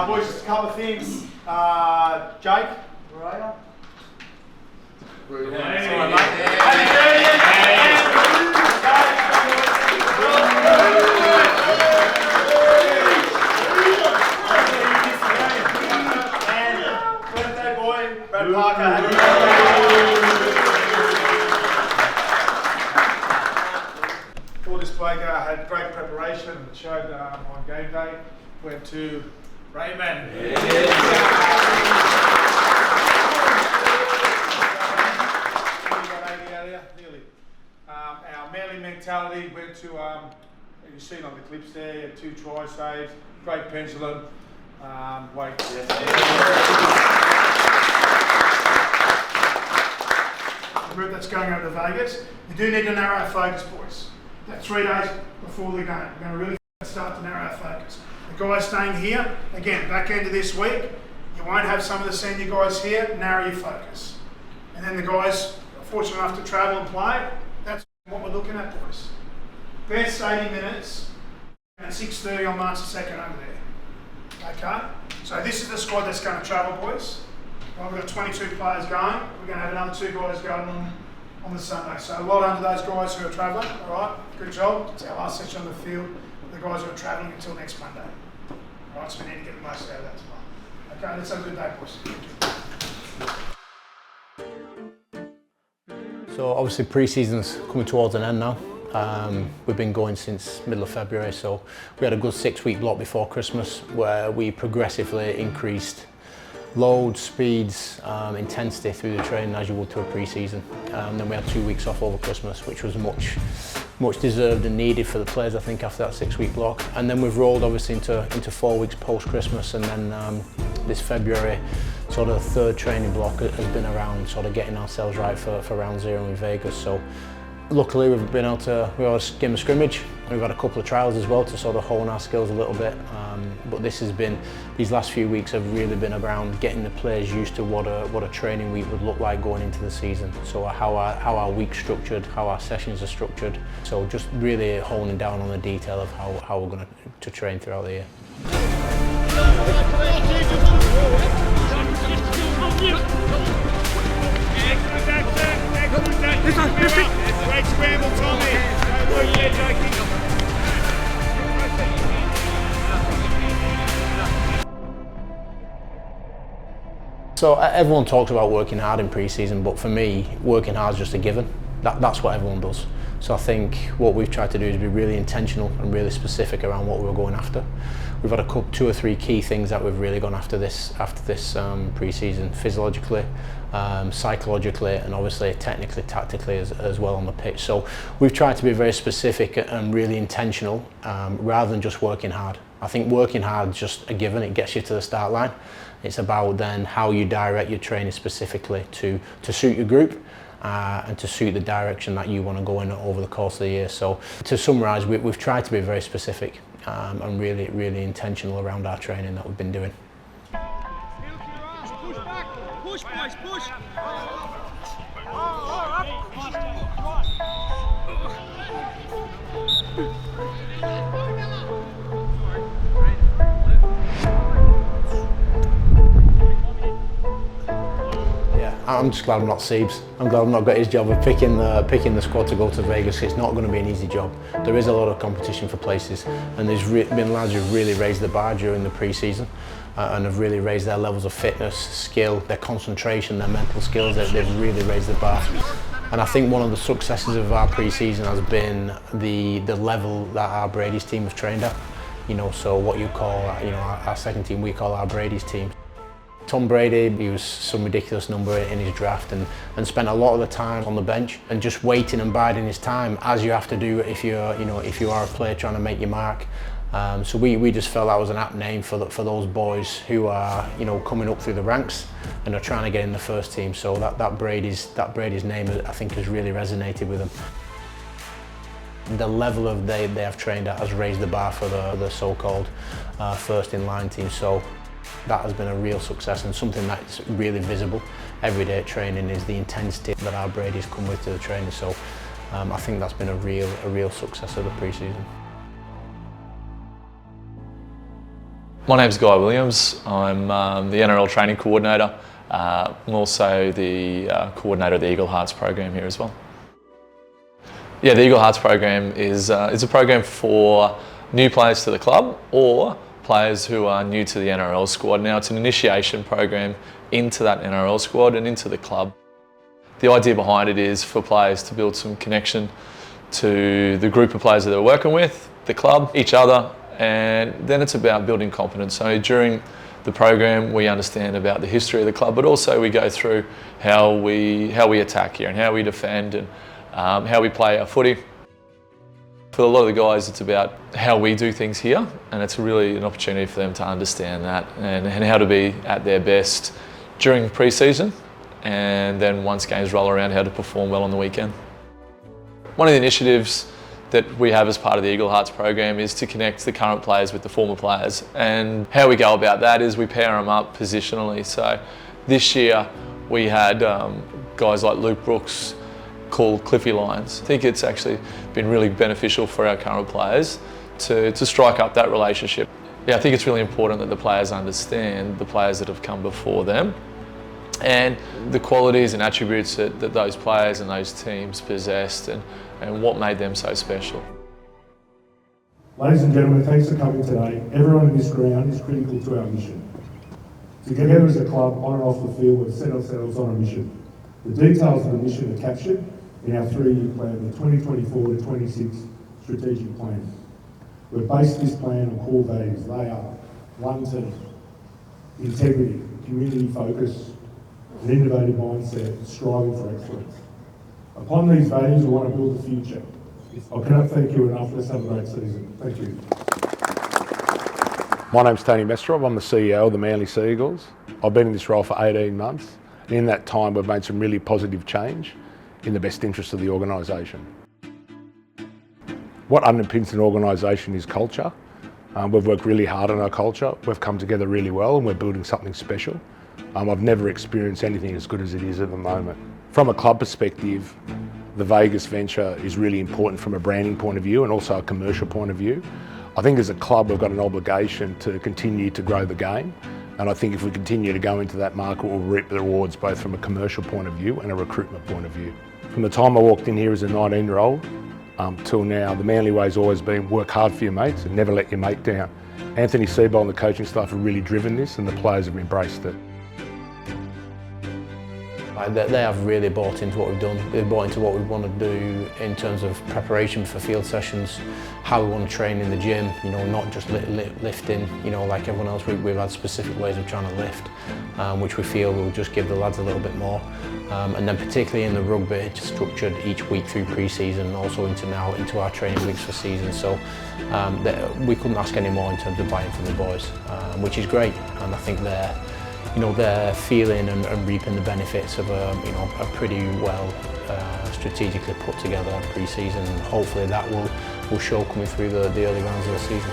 Boys, just a couple of things. Jake, where are you? Sorry, mate. Happy 30th! And birthday boy, Brad Parker. Happy birthday. For this break, I had great preparation and showed on game day. Went to Raymond. Our manly mentality went to, you've seen on the clips there, 2 try saves, great pendulum, weight. The group that's going over to Vegas, you do need to narrow our focus, boys. That 3 days before the game, we're going to really start to narrow our focus. The guys staying here, again, back end of this week, you won't have some of the senior guys here, narrow your focus. And then the guys are fortunate enough to travel and play, that's what we're looking at, boys. Best 80 minutes, and 6:30 on March the 2nd over there. Okay? So this is the squad that's going to travel, boys. Well, we've got 22 players going. We're going to have another 2 guys going on the Sunday. So well done to those guys who are travelling, all right? Good job. It's our last session on the field. The guys who are travelling until next Monday. All right, so we need to get the most out of that tomorrow. Okay, let's have a good day, boys. So obviously pre-season's coming towards an end now. We've been going since middle of February, so we had a good 6-week block before Christmas where we progressively increased load, speeds, intensity through the training as you would to a pre-season. Then we had 2 weeks off over Christmas, which was much deserved and needed for the players, I think, after that 6-week block. And then we've rolled obviously into 4 weeks post-Christmas, and then this February sort of third training block has been around sort of getting ourselves right for round 0 in Vegas. So luckily we've been able to, we had a game of scrimmage, we've had a couple of trials as well to sort of hone our skills a little bit. But these last few weeks have really been around getting the players used to what a training week would look like going into the season. So how our week's structured, how our sessions are structured. So just really honing down on the detail of how we're going to train throughout the year. Great scramble, Tommy. So everyone talks about working hard in pre-season, but for me, working hard is just a given. That's what everyone does. So I think what we've tried to do is be really intentional and really specific around what we're going after. We've had 2 or 3 key things that we've really gone after this pre-season, physiologically, psychologically, and obviously technically, tactically as well on the pitch. So we've tried to be very specific and really intentional rather than just working hard. I think working hard is just a given, it gets you to the start line. It's about then how you direct your training specifically to suit your group and to suit the direction that you want to go in over the course of the year. So to summarise, we've tried to be very specific and really intentional around our training that we've been doing. Push back, push boys, push. I'm just glad I'm not Siebes. I'm glad I've not got his job of picking the squad to go to Vegas. It's not going to be an easy job. There is a lot of competition for places, and there's been lads who've really raised the bar during the pre-season and have really raised their levels of fitness, skill, their concentration, their mental skills. They've really raised the bar. And I think one of the successes of our pre-season has been the level that our Brady's team have trained at. You know, so what you call, our second team, we call our Brady's team. Tom Brady, he was some ridiculous number in his draft and spent a lot of the time on the bench and just waiting and biding his time, as you have to do if you are a player trying to make your mark. So we just felt that was an apt name for those boys who are coming up through the ranks and are trying to get in the first team. So that Brady's name, I think, has really resonated with them. The level of they have trained at has raised the bar for the so-called first in line team. So that has been a real success, and something that's really visible every day at training is the intensity that our Brady's come with to the training. So I think that's been a real success of the pre-season. My name's Guy Williams. I'm the NRL training coordinator. I'm also the coordinator of the Eagle Hearts program here as well. Yeah, the Eagle Hearts program is a program for new players to the club or players who are new to the NRL squad. Now, it's an initiation program into that NRL squad and into the club. The idea behind it is for players to build some connection to the group of players that they're working with, the club, each other, and then it's about building confidence. So during the program, we understand about the history of the club, but also we go through how we attack here and how we defend and how we play our footy. For a lot of the guys, it's about how we do things here, and it's really an opportunity for them to understand that and how to be at their best during pre-season, and then once games roll around, how to perform well on the weekend. One of the initiatives that we have as part of the Eagle Hearts program is to connect the current players with the former players, and how we go about that is we pair them up positionally. So this year we had guys like Luke Brooks called Cliffy Lyons. I think it's actually been really beneficial for our current players to strike up that relationship. Yeah, I think it's really important that the players understand the players that have come before them and the qualities and attributes that those players and those teams possessed and what made them so special. Ladies and gentlemen, thanks for coming today. Everyone in this ground is critical to our mission. Together as a club, on and off the field, we've set ourselves on a mission. The details of the mission are captured in our 3-year plan, the 2024 to 26 strategic plan. We've based this plan on core values. They are one team, integrity, community focus, an innovative mindset, striving for excellence. Upon these values, we want to build the future. I cannot thank you enough. Let's have a great season. Thank you. My name's Tony Mestrov. I'm the CEO of the Manly Sea Eagles. I've been in this role for 18 months. And in that time, we've made some really positive change in the best interest of the organisation. What underpins an organisation is culture. We've worked really hard on our culture. We've come together really well and we're building something special. I've never experienced anything as good as it is at the moment. From a club perspective, the Vegas venture is really important from a branding point of view and also a commercial point of view. I think as a club, we've got an obligation to continue to grow the game. And I think if we continue to go into that market, we'll reap the rewards both from a commercial point of view and a recruitment point of view. From the time I walked in here as a 19-year-old till now, the Manly way's always been work hard for your mates and never let your mate down. Anthony Seibold and the coaching staff have really driven this and the players have embraced it. They have really bought into what we've done. They've bought into what we want to do in terms of preparation for field sessions, how we want to train in the gym, you know, not just lifting, you know, like everyone else. We've had specific ways of trying to lift, which we feel will just give the lads a little bit more. And then particularly in the rugby, it's structured each week through pre-season and also into our training weeks for season. So we couldn't ask any more in terms of buying from the boys, which is great. And I think they're feeling and reaping the benefits of a pretty well strategically put together pre-season. And hopefully that will show coming through the early rounds of the season.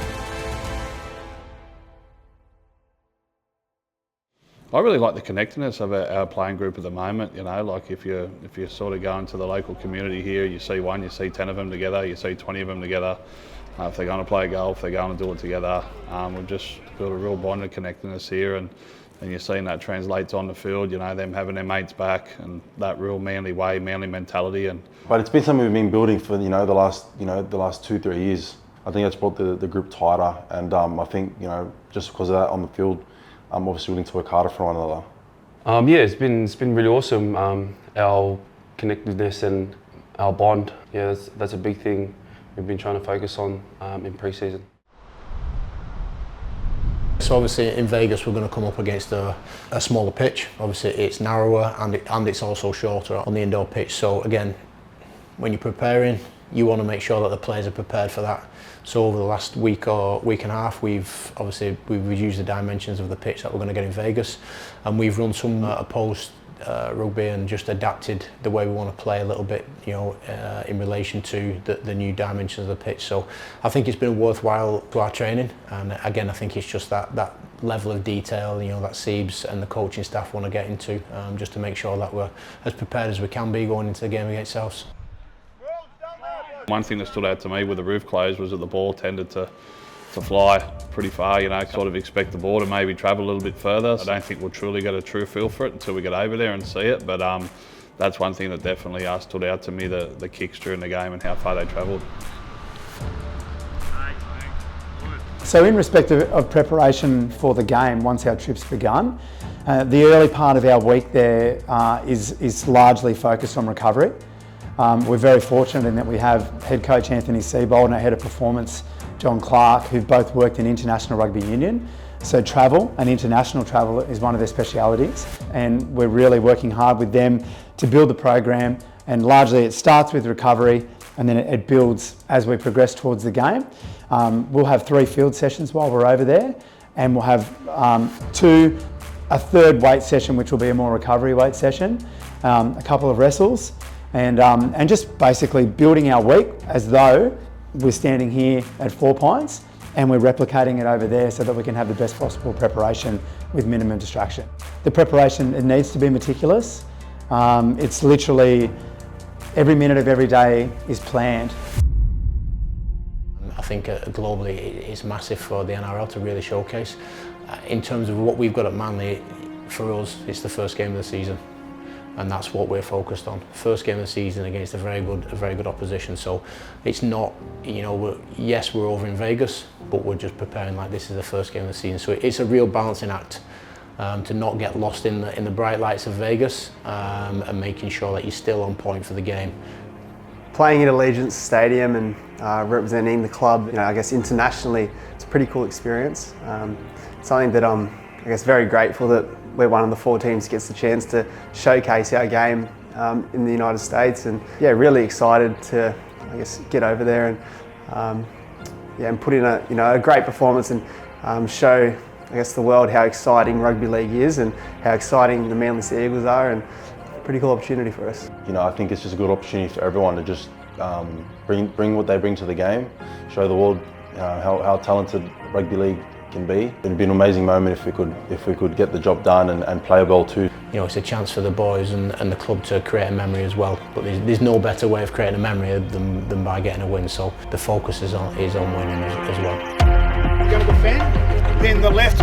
I really like the connectedness of our playing group at the moment. You know, like if you sort of go into the local community here, you see one, you see 10 of them together, you see 20 of them together. If they're going to play golf, they're going to do it together. We've just built a real bond of connectedness here, and you're seeing that translates on the field. You know, them having their mates back and that real Manly way, Manly mentality. But it's been something we've been building for the last 2-3 years. I think that's brought the group tighter, and I think just because of that on the field, I'm obviously willing to work harder for one another. Yeah, it's been really awesome. Our connectedness and our bond. Yeah, that's a big thing we've been trying to focus on in pre-season. So obviously in Vegas we're going to come up against a smaller pitch. Obviously it's narrower and it's also shorter on the indoor pitch. So again, when you're preparing, you want to make sure that the players are prepared for that. So over the last week or week and a half, we've reduced the dimensions of the pitch that we're going to get in Vegas, and we've run some opposed rugby and just adapted the way we want to play a little bit, in relation to the new dimensions of the pitch. So I think it's been worthwhile to our training, and again I think it's just that level of detail, that Siebes and the coaching staff want to get into, just to make sure that we're as prepared as we can be going into the game against Souths. One thing that stood out to me with the roof closed was that the ball tended to to fly pretty far, you know, sort of expect the ball to maybe travel a little bit further. I don't think we'll truly get a true feel for it until we get over there and see it, but that's one thing that definitely stood out to me, the kicks during the game and how far they travelled. So in respect of preparation for the game, once our trip's begun, the early part of our week there is largely focused on recovery. We're very fortunate in that we have head coach Anthony Seibold and our head of performance John Clark, who've both worked in international rugby union. So travel and international travel is one of their specialities, and we're really working hard with them to build the program, and largely it starts with recovery and then it builds as we progress towards the game. We'll have 3 field sessions while we're over there, and we'll have a third weight session which will be a more recovery weight session, a couple of wrestles, and just basically building our week as though we're standing here at 4 Pines and we're replicating it over there so that we can have the best possible preparation with minimum distraction. The preparation, it needs to be meticulous. It's literally every minute of every day is planned. I think globally it's massive for the NRL to really showcase. In terms of what we've got at Manly, for us it's the first game of the season, and that's what we're focused on. First game of the season against a very good opposition. So it's not, you know, yes, we're over in Vegas, but we're just preparing like this is the first game of the season. So it's a real balancing act to not get lost in the bright lights of Vegas, and making sure that you're still on point for the game. Playing at Allegiant Stadium and representing the club, you know, I guess internationally, it's a pretty cool experience. Something that I'm, I guess, very grateful that we're one of the 4 teams that gets the chance to showcase our game in the United States, and yeah, really excited to, I guess, get over there and and put in a great performance and show, I guess, the world how exciting rugby league is and how exciting the Manly Sea Eagles are, and pretty cool opportunity for us. You know, I think it's just a good opportunity for everyone to just bring what they bring to the game, show the world how talented rugby league can be. It'd be an amazing moment if we could get the job done and play well too. You know, it's a chance for the boys and the club to create a memory as well. But there's no better way of creating a memory than by getting a win. So the focus is on winning as well. We're going to defend, then the left.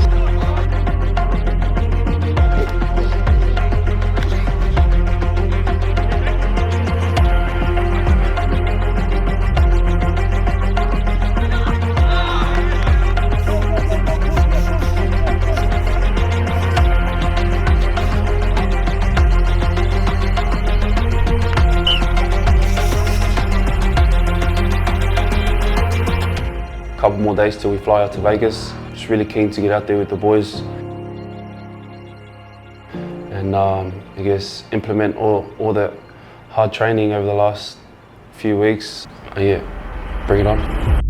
Couple more days till we fly out to Vegas. Just really keen to get out there with the boys and I guess implement all that hard training over the last few weeks. Yeah, bring it on.